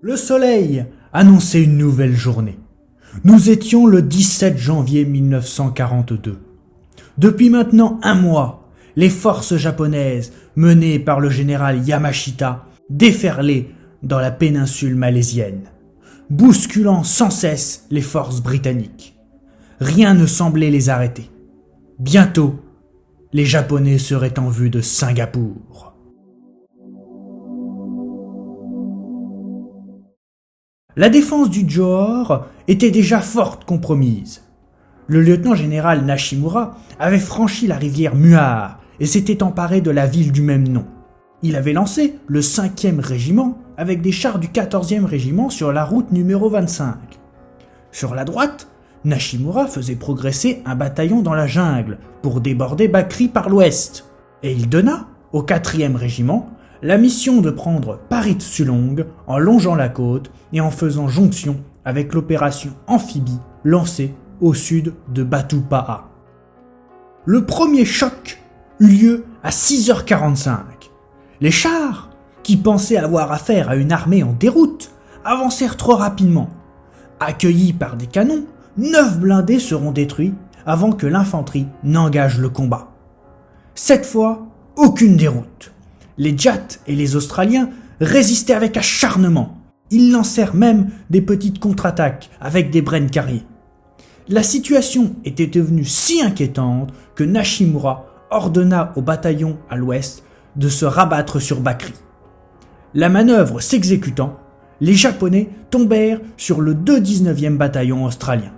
Le soleil annonçait une nouvelle journée. Nous étions le 17 janvier 1942. Depuis maintenant un mois, les forces japonaises, menées par le général Yamashita, déferlaient dans la péninsule malaisienne, bousculant sans cesse les forces britanniques. Rien ne semblait les arrêter. Bientôt, les Japonais seraient en vue de Singapour. La défense du Johor était déjà fort compromise. Le lieutenant-général Nishimura avait franchi la rivière Muar et s'était emparé de la ville du même nom. Il avait lancé le 5e régiment avec des chars du 14e régiment sur la route numéro 25. Sur la droite, Nishimura faisait progresser un bataillon dans la jungle pour déborder Bakri par l'ouest, et il donna au 4e régiment la mission de prendre Parit Sulong en longeant la côte et en faisant jonction avec l'opération amphibie lancée au sud de Batu Paha. Le premier choc eut lieu à 6h45. Les chars, qui pensaient avoir affaire à une armée en déroute, avancèrent trop rapidement. Accueillis par des canons, 9 blindés seront détruits avant que l'infanterie n'engage le combat. Cette fois, aucune déroute. Les Jats et les Australiens résistaient avec acharnement. Ils lancèrent même des petites contre-attaques avec des Bren carriers. La situation était devenue si inquiétante que Nishimura ordonna au bataillon à l'ouest de se rabattre sur Bakri. La manœuvre s'exécutant, les Japonais tombèrent sur le 219e bataillon australien.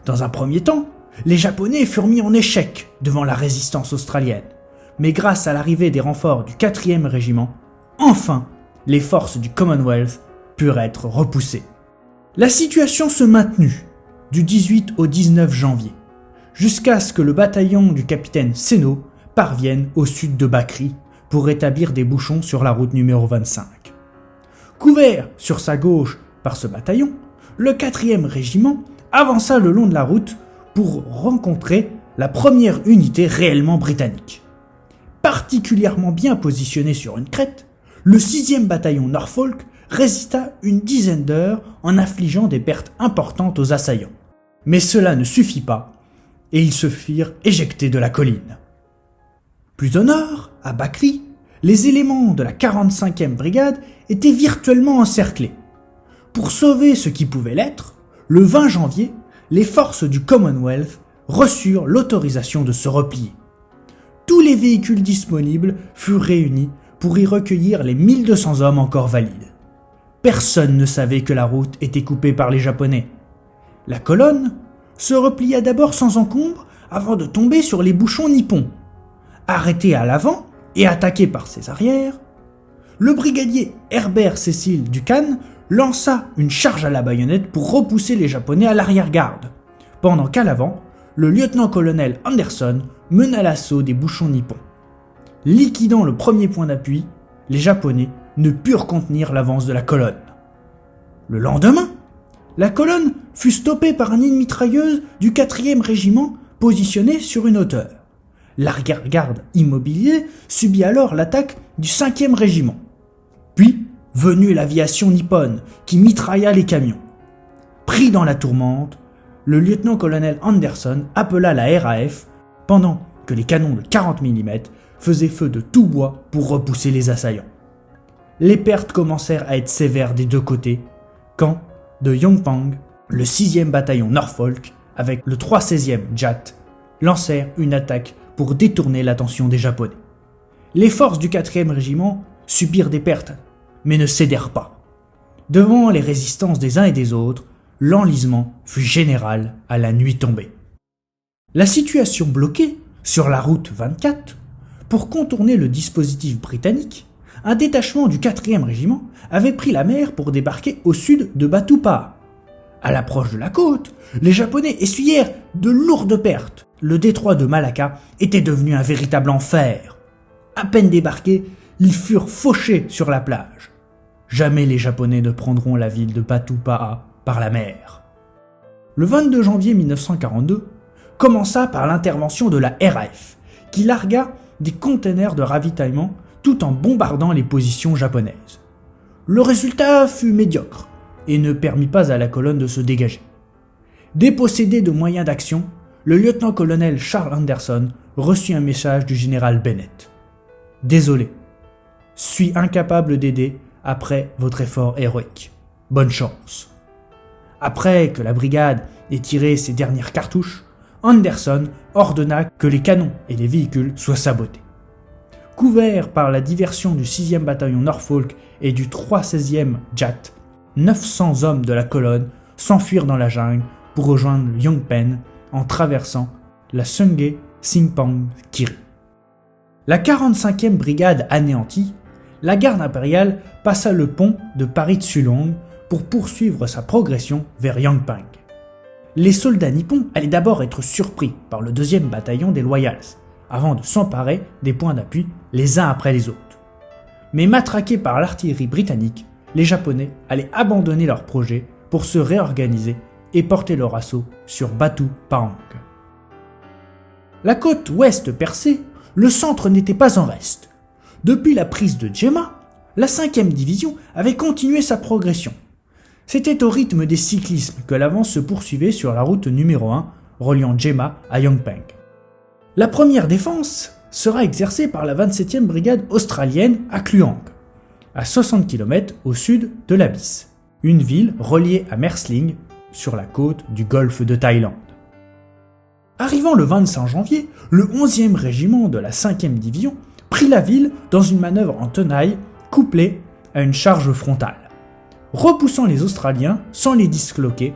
Dans un premier temps, les Japonais furent mis en échec devant la résistance australienne. Mais grâce à l'arrivée des renforts du 4e régiment, enfin, les forces du Commonwealth purent être repoussées. La situation se maintenut du 18 au 19 janvier, jusqu'à ce que le bataillon du capitaine Seno parvienne au sud de Bakri pour rétablir des bouchons sur la route numéro 25. Couvert sur sa gauche par ce bataillon, le 4e régiment avança le long de la route pour rencontrer la première unité réellement britannique. Particulièrement bien positionné sur une crête, le 6e bataillon Norfolk résista une dizaine d'heures en infligeant des pertes importantes aux assaillants. Mais cela ne suffit pas, et ils se firent éjecter de la colline. Plus au nord, à Bakri, les éléments de la 45e brigade étaient virtuellement encerclés. Pour sauver ce qui pouvait l'être, le 20 janvier, les forces du Commonwealth reçurent l'autorisation de se replier. Tous les véhicules disponibles furent réunis pour y recueillir les 1200 hommes encore valides. Personne ne savait que la route était coupée par les Japonais. La colonne se replia d'abord sans encombre avant de tomber sur les bouchons nippons. Arrêté à l'avant et attaqué par ses arrières, le brigadier Herbert Cecil Duncan lança une charge à la baïonnette pour repousser les Japonais à l'arrière-garde, pendant qu'à l'avant, le lieutenant-colonel Anderson mena l'assaut des bouchons nippons. Liquidant le premier point d'appui, les Japonais ne purent contenir l'avance de la colonne. Le lendemain, la colonne fut stoppée par un mitrailleuse du 4e régiment positionné sur une hauteur. L'arrière-garde immobilisée subit alors l'attaque du 5e régiment. Puis, venue l'aviation nippone qui mitrailla les camions. Pris dans la tourmente, le lieutenant-colonel Anderson appela la RAF pendant que les canons de 40 mm faisaient feu de tout bois pour repousser les assaillants. Les pertes commencèrent à être sévères des deux côtés quand, de Yongpang, le 6e bataillon Norfolk avec le 316e Jat lancèrent une attaque pour détourner l'attention des Japonais. Les forces du 4e régiment subirent des pertes, mais ne cédèrent pas. Devant les résistances des uns et des autres, l'enlisement fut général à la nuit tombée. La situation bloquée sur la route 24, pour contourner le dispositif britannique, un détachement du 4e régiment avait pris la mer pour débarquer au sud de Batu Paha. À l'approche de la côte, les Japonais essuyèrent de lourdes pertes. Le détroit de Malacca était devenu un véritable enfer. À peine débarqués, ils furent fauchés sur la plage. Jamais les Japonais ne prendront la ville de Batu Paha par la mer. Le 22 janvier 1942 commença par l'intervention de la RAF, qui largua des containers de ravitaillement tout en bombardant les positions japonaises. Le résultat fut médiocre et ne permit pas à la colonne de se dégager. Dépossédé de moyens d'action, le lieutenant-colonel Charles Anderson reçut un message du général Bennett. « Désolé, suis incapable d'aider après votre effort héroïque. Bonne chance. » Après que la brigade ait tiré ses dernières cartouches, Anderson ordonna que les canons et les véhicules soient sabotés. Couverts par la diversion du 6e bataillon Norfolk et du 316e Jat, 900 hommes de la colonne s'enfuirent dans la jungle pour rejoindre Yongpen en traversant la Sungay Singpang Kiri. La 45e brigade anéantie, la garde impériale passa le pont de Paritsulong pour poursuivre sa progression vers Yangping. Les soldats nippons allaient d'abord être surpris par le 2e bataillon des Loyals, avant de s'emparer des points d'appui les uns après les autres. Mais matraqués par l'artillerie britannique, les Japonais allaient abandonner leur projet pour se réorganiser et porter leur assaut sur Batu Paong. La côte ouest percée, le centre n'était pas en reste. Depuis la prise de Jema, la 5e division avait continué sa progression. C'était au rythme des cyclismes que l'avance se poursuivait sur la route numéro 1 reliant Jema à Yongping. La première défense sera exercée par la 27e brigade australienne à Kluang, à 60 km au sud de l'Abysse, une ville reliée à Mersling sur la côte du golfe de Thaïlande. Arrivant le 25 janvier, le 11e régiment de la 5e division prit la ville dans une manœuvre en tenaille couplée à une charge frontale. Repoussant les Australiens sans les disloquer,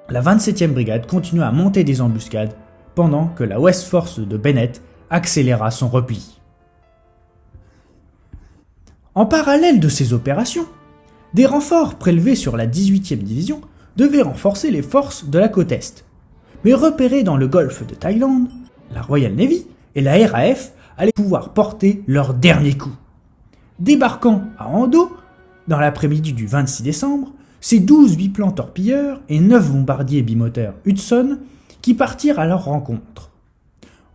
la 27e brigade continua à monter des embuscades pendant que la West Force de Bennett accéléra son repli. En parallèle de ces opérations, des renforts prélevés sur la 18e division devaient renforcer les forces de la côte Est. Mais repérés dans le golfe de Thaïlande, la Royal Navy et la RAF allaient pouvoir porter leur dernier coup. Débarquant à Ando, dans l'après-midi du 26 décembre, c'est 12 biplans torpilleurs et 9 bombardiers bimoteurs Hudson qui partirent à leur rencontre.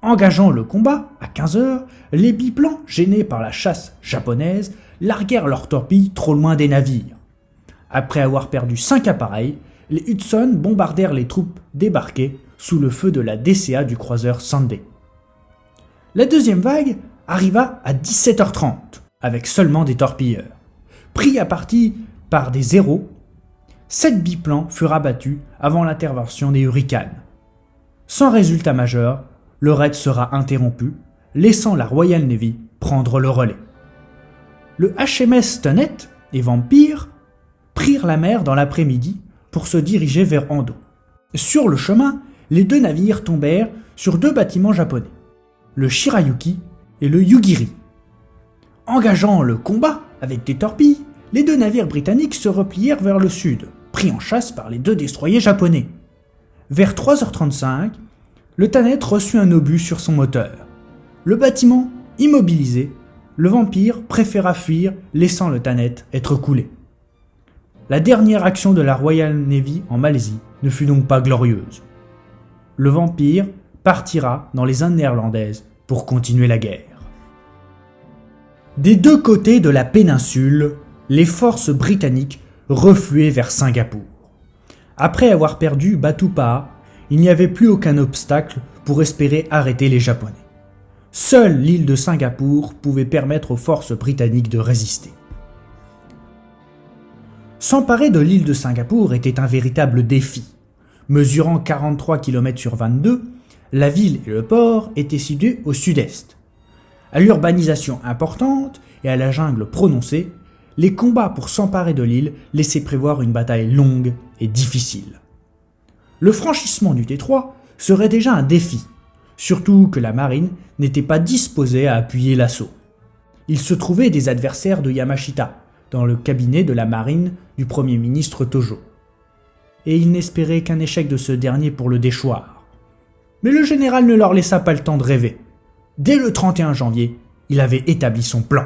Engageant le combat, à 15h, les biplans, gênés par la chasse japonaise, larguèrent leurs torpilles trop loin des navires. Après avoir perdu 5 appareils, les Hudson bombardèrent les troupes débarquées sous le feu de la DCA du croiseur Sunday. La deuxième vague arriva à 17h30, avec seulement des torpilleurs. Pris à partie par des zéros, 7 biplans furent abattus avant l'intervention des Hurricanes. Sans résultat majeur, le raid sera interrompu, laissant la Royal Navy prendre le relais. Le HMS Tunnett et Vampire prirent la mer dans l'après-midi pour se diriger vers Ando. Sur le chemin, les deux navires tombèrent sur 2 bâtiments japonais, le Shirayuki et le Yugiri. Engageant le combat avec des torpilles, les 2 navires britanniques se replièrent vers le sud, pris en chasse par les 2 destroyers japonais. Vers 3h35, le Tunnett reçut un obus sur son moteur. Le bâtiment immobilisé, le Vampire préféra fuir, laissant le Tunnett être coulé. La dernière action de la Royal Navy en Malaisie ne fut donc pas glorieuse. Le Vampire partira dans les Indes néerlandaises pour continuer la guerre. Des 2 côtés de la péninsule, les forces britanniques refluaient vers Singapour. Après avoir perdu Batu Paha, il n'y avait plus aucun obstacle pour espérer arrêter les Japonais. Seule l'île de Singapour pouvait permettre aux forces britanniques de résister. S'emparer de l'île de Singapour était un véritable défi. Mesurant 43 km sur 22, la ville et le port étaient situés au sud-est. À l'urbanisation importante et à la jungle prononcée, les combats pour s'emparer de l'île laissaient prévoir une bataille longue et difficile. Le franchissement du détroit serait déjà un défi, surtout que la marine n'était pas disposée à appuyer l'assaut. Il se trouvait des adversaires de Yamashita, dans le cabinet de la marine du Premier ministre Tojo. Et il n'espérait qu'un échec de ce dernier pour le déchoir. Mais le général ne leur laissa pas le temps de rêver. Dès le 31 janvier, il avait établi son plan.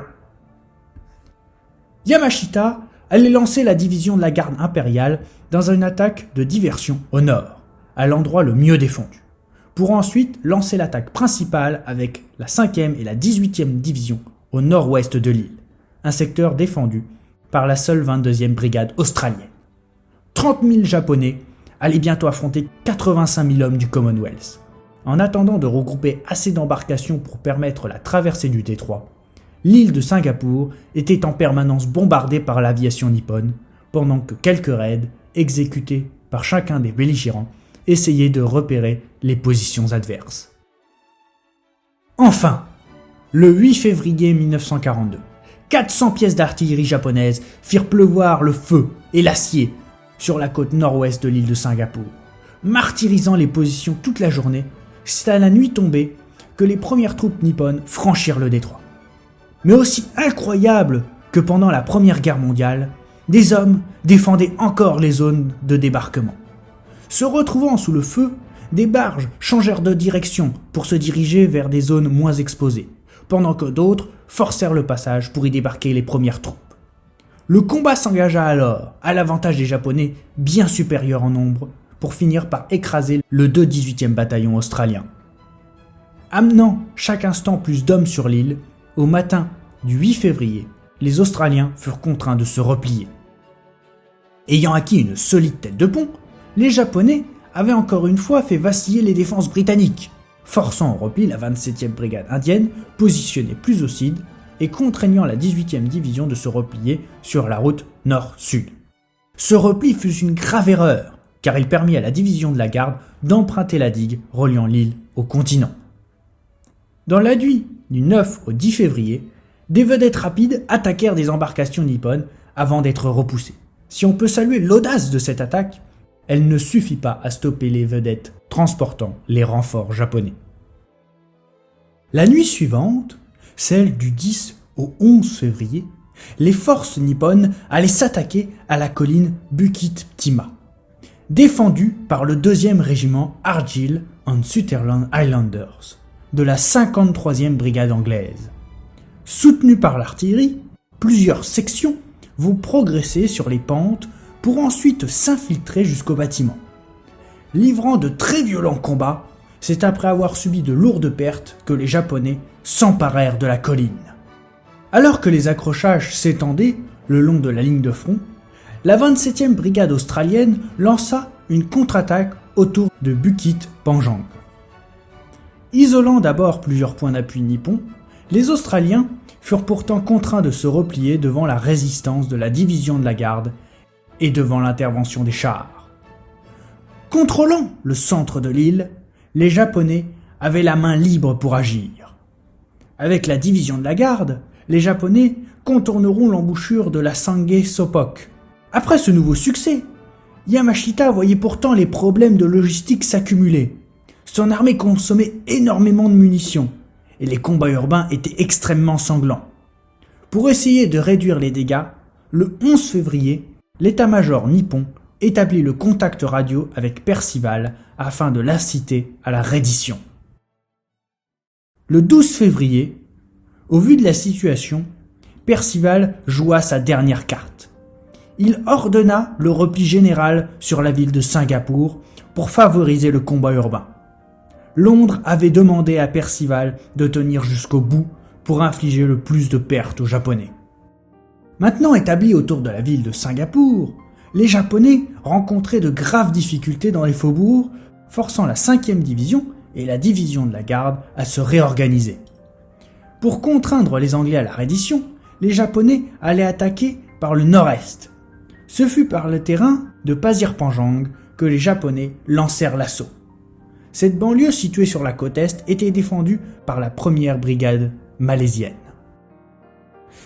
Yamashita allait lancer la division de la garde impériale dans une attaque de diversion au nord, à l'endroit le mieux défendu, pour ensuite lancer l'attaque principale avec la 5e et la 18e division au nord-ouest de l'île, un secteur défendu par la seule 22e brigade australienne. 30 000 Japonais allaient bientôt affronter 85 000 hommes du Commonwealth. En attendant de regrouper assez d'embarcations pour permettre la traversée du détroit, l'île de Singapour était en permanence bombardée par l'aviation nippone, pendant que quelques raids, exécutés par chacun des belligérants, essayaient de repérer les positions adverses. Enfin, le 8 février 1942, 400 pièces d'artillerie japonaise firent pleuvoir le feu et l'acier sur la côte nord-ouest de l'île de Singapour, martyrisant les positions toute la journée. C'est à la nuit tombée que les premières troupes nippones franchirent le détroit. Mais aussi incroyable que pendant la Première Guerre mondiale, des hommes défendaient encore les zones de débarquement. Se retrouvant sous le feu, des barges changèrent de direction pour se diriger vers des zones moins exposées, pendant que d'autres forcèrent le passage pour y débarquer les premières troupes. Le combat s'engagea alors à l'avantage des Japonais, bien supérieurs en nombre, pour finir par écraser le 2 18e bataillon australien. Amenant chaque instant plus d'hommes sur l'île, au matin du 8 février, les Australiens furent contraints de se replier. Ayant acquis une solide tête de pont, les Japonais avaient encore une fois fait vaciller les défenses britanniques, forçant au repli la 27e brigade indienne, positionnée plus au sud, et contraignant la 18e division de se replier sur la route nord-sud. Ce repli fut une grave erreur, car il permit à la division de la garde d'emprunter la digue reliant l'île au continent. Dans la nuit du 9 au 10 février, des vedettes rapides attaquèrent des embarcations nippones avant d'être repoussées. Si on peut saluer l'audace de cette attaque, elle ne suffit pas à stopper les vedettes transportant les renforts japonais. La nuit suivante, celle du 10 au 11 février, les forces nippones allaient s'attaquer à la colline Bukit-Timah, défendue par le 2e régiment Argyll and Sutherland Highlanders de la 53e brigade anglaise. Soutenus par l'artillerie, plusieurs sections vont progresser sur les pentes pour ensuite s'infiltrer jusqu'au bâtiment. Livrant de très violents combats, c'est après avoir subi de lourdes pertes que les Japonais s'emparèrent de la colline. Alors que les accrochages s'étendaient le long de la ligne de front, la 27e brigade australienne lança une contre-attaque autour de Bukit Panjang. Isolant d'abord plusieurs points d'appui nippons, les Australiens furent pourtant contraints de se replier devant la résistance de la division de la garde et devant l'intervention des chars. Contrôlant le centre de l'île, les Japonais avaient la main libre pour agir. Avec la division de la garde, les Japonais contourneront l'embouchure de la Sangay Sopok. Après ce nouveau succès, Yamashita voyait pourtant les problèmes de logistique s'accumuler. Son armée consommait énormément de munitions et les combats urbains étaient extrêmement sanglants. Pour essayer de réduire les dégâts, le 11 février, l'état-major nippon établit le contact radio avec Percival afin de l'inciter à la reddition. Le 12 février, au vu de la situation, Percival joua sa dernière carte. Il ordonna le repli général sur la ville de Singapour pour favoriser le combat urbain. Londres avait demandé à Percival de tenir jusqu'au bout pour infliger le plus de pertes aux Japonais. Maintenant établis autour de la ville de Singapour, les Japonais rencontraient de graves difficultés dans les faubourgs, forçant la 5e division et la division de la garde à se réorganiser. Pour contraindre les Anglais à la reddition, les Japonais allaient attaquer par le nord-est. Ce fut par le terrain de Pasir Panjang que les Japonais lancèrent l'assaut. Cette banlieue située sur la côte est était défendue par la 1re brigade malaisienne.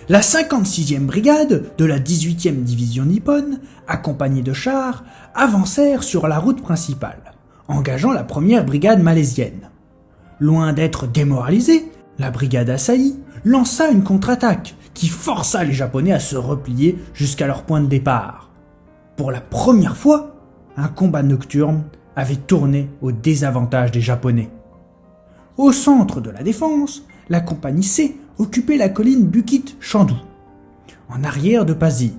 La 56e brigade de la 18e division nippone, accompagnée de chars, avancèrent sur la route principale, engageant la 1re brigade malaisienne. Loin d'être démoralisée, la brigade Asahi lança une contre-attaque qui força les Japonais à se replier jusqu'à leur point de départ. Pour la première fois, un combat nocturne avait tourné au désavantage des Japonais. Au centre de la défense, la compagnie C occupait la colline Bukit Chandu, en arrière de Pasir.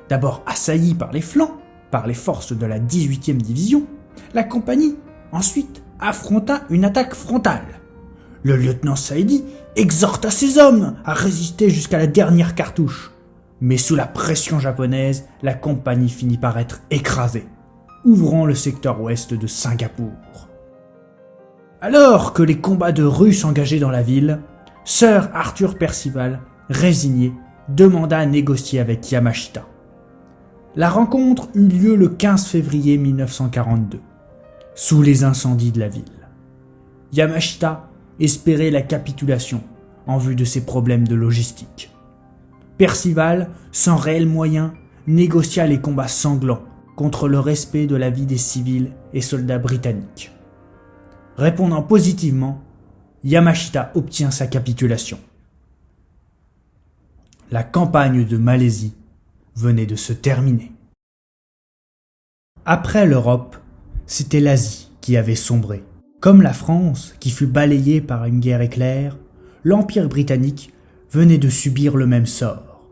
D'abord assaillie par les flancs, par les forces de la 18e division, la compagnie ensuite affronta une attaque frontale. Le lieutenant Saidi exhorta ses hommes à résister jusqu'à la dernière cartouche. Mais sous la pression japonaise, la compagnie finit par être écrasée, ouvrant le secteur ouest de Singapour. Alors que les combats de rue s'engageaient dans la ville, Sir Arthur Percival, résigné, demanda à négocier avec Yamashita. La rencontre eut lieu le 15 février 1942, sous les incendies de la ville. Yamashita espérait la capitulation en vue de ses problèmes de logistique. Percival, sans réels moyens, négocia les combats sanglants contre le respect de la vie des civils et soldats britanniques. Répondant positivement, Yamashita obtient sa capitulation. La campagne de Malaisie venait de se terminer. Après l'Europe, c'était l'Asie qui avait sombré. Comme la France, qui fut balayée par une guerre éclair, l'Empire britannique venait de subir le même sort.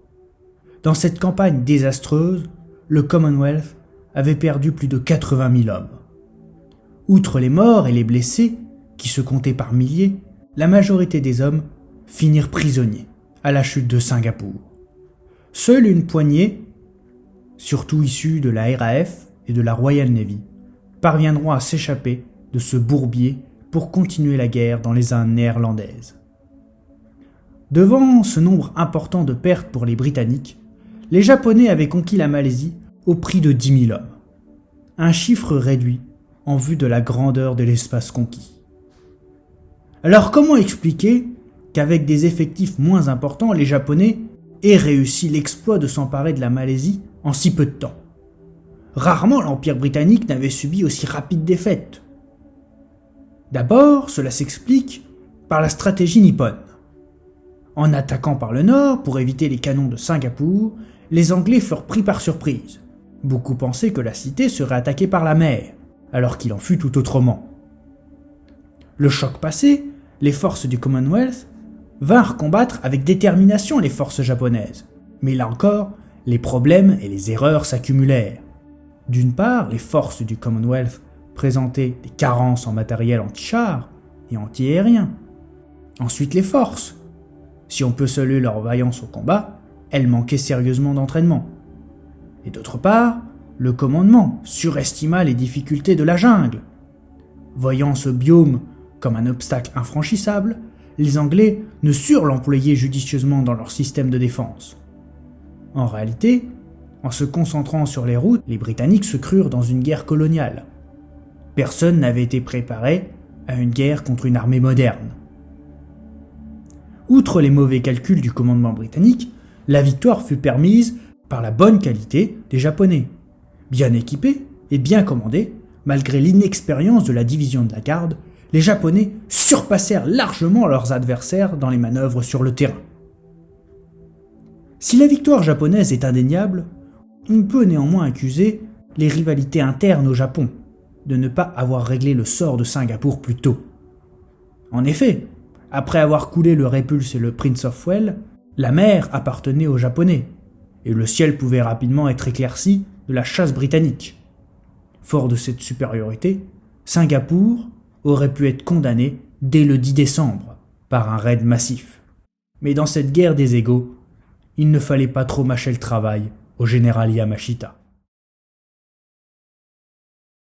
Dans cette campagne désastreuse, le Commonwealth avait perdu plus de 80 000 hommes. Outre les morts et les blessés, qui se comptaient par milliers, la majorité des hommes finirent prisonniers à la chute de Singapour. Seule une poignée, surtout issus de la RAF et de la Royal Navy, parviendront à s'échapper de ce bourbier pour continuer la guerre dans les Indes néerlandaises. Devant ce nombre important de pertes pour les Britanniques, les Japonais avaient conquis la Malaisie au prix de 10 000 hommes, un chiffre réduit en vue de la grandeur de l'espace conquis. Alors comment expliquer qu'avec des effectifs moins importants, les Japonais aient réussi l'exploit de s'emparer de la Malaisie en si peu de temps? Rarement l'Empire britannique n'avait subi aussi rapide défaite. D'abord, cela s'explique par la stratégie nippone. En attaquant par le nord pour éviter les canons de Singapour, les Anglais furent pris par surprise. Beaucoup pensaient que la cité serait attaquée par la mer, alors qu'il en fut tout autrement. Le choc passé, les forces du Commonwealth vinrent combattre avec détermination les forces japonaises. Mais là encore, les problèmes et les erreurs s'accumulèrent. D'une part, les forces du Commonwealth présentaient des carences en matériel anti-char et anti-aérien. Ensuite, les forces. Si on peut saluer leur vaillance au combat, elles manquaient sérieusement d'entraînement. Et d'autre part, le commandement surestima les difficultés de la jungle. Voyant ce biome comme un obstacle infranchissable, les Anglais ne surent l'employer judicieusement dans leur système de défense. En réalité, en se concentrant sur les routes, les Britanniques se crurent dans une guerre coloniale. Personne n'avait été préparé à une guerre contre une armée moderne. Outre les mauvais calculs du commandement britannique, la victoire fut permise par la bonne qualité des Japonais. Bien équipés et bien commandés, malgré l'inexpérience de la division de la garde, les Japonais surpassèrent largement leurs adversaires dans les manœuvres sur le terrain. Si la victoire japonaise est indéniable, on peut néanmoins accuser les rivalités internes au Japon de ne pas avoir réglé le sort de Singapour plus tôt. En effet, après avoir coulé le Repulse et le Prince of Wales, la mer appartenait aux Japonais, et le ciel pouvait rapidement être éclairci de la chasse britannique. Fort de cette supériorité, Singapour aurait pu être condamné dès le 10 décembre par un raid massif. Mais dans cette guerre des égaux, il ne fallait pas trop mâcher le travail au général Yamashita.